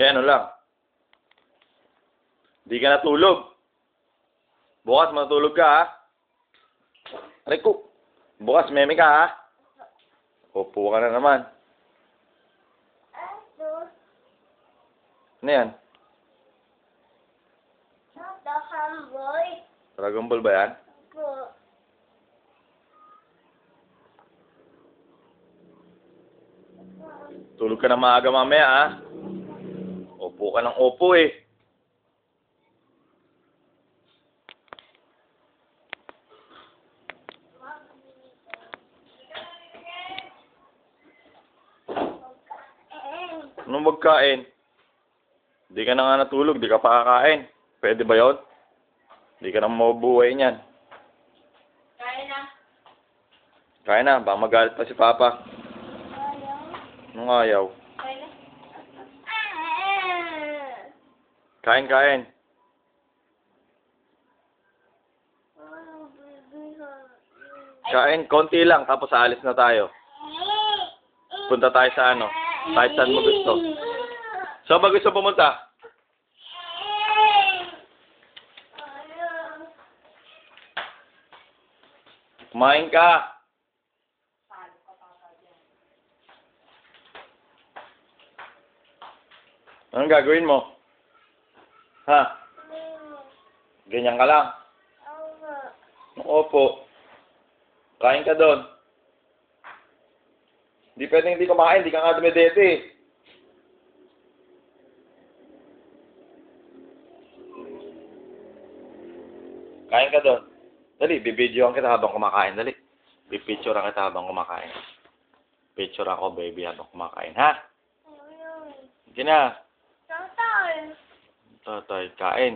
Kaya ano lang. Di ka natulog. Bukas matulog ka, ha? Aray ko. Bukas meme ka, ha? Upo ka na naman. Ano yan? Dragon Ball ba yan? Tulog ka na maaga mamaya, ha? Upo ka ng upo, eh. Anong magkain? Di ka na nga natulog, di ka pa kakain. Pwede ba yun? Di ka na mabubuhay niyan. Kaya na. Kaya na, baka magalit pa si Papa. Anong ayaw? Kaya na. Kain, kain. Kain, konti lang, tapos aalis na tayo. Punta tayo sa ano, kahit saan mo gusto. Saan ba gusto pumunta? Kumain ka. Anong gagawin mo? Ha? Ganyan ka lang? Opo. Kain ka doon. Hindi pwedeng hindi kumakain, hindi ka nga dumidete eh. Kain ka doon. Dali, bibidyoan kita habang kumakain. Dali. Bipicturean kita habang kumakain. Picture ako, baby, habang kumakain. Ha? Sige na. Tatay. Tatay, kain.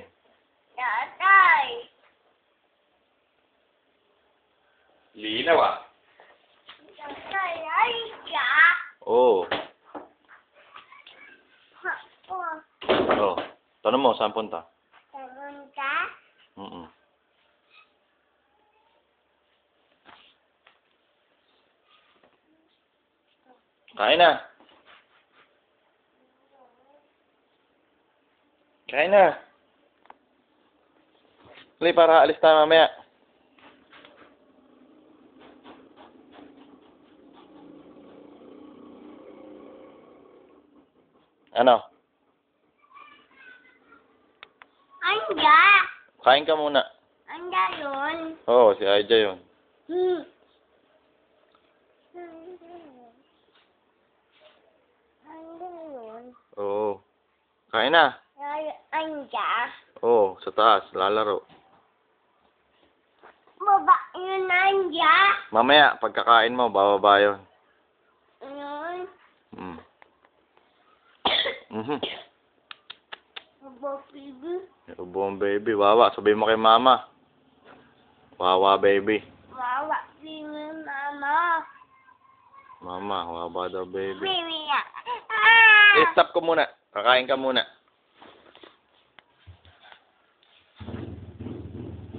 Tatay. Linaw ah. Tatay, ay ka. Oo. Oh. Oh. Tanong mo, saan punta? Tanong ka? Kain na. Kain na. Dali, para alis tayo mamaya. Ano? Anda. Kain ka muna. Anda yun. Oo, si Aija yun. Anda yun. Oo. Kain na. Anda. Oo, sa taas, lalaro. Baba yun, Anda. Mamaya, pagkakain mo, bababa yun. Yun. Baba, baby. Ubong baby, wawa. Sabihin mo kay mama. Wawa baby. Wawa, baby, mama. Mama, wawa daw baby. Baby, Stop ko muna. Kakain ka muna.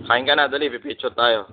Kain ka na, dali, pipicture tayo.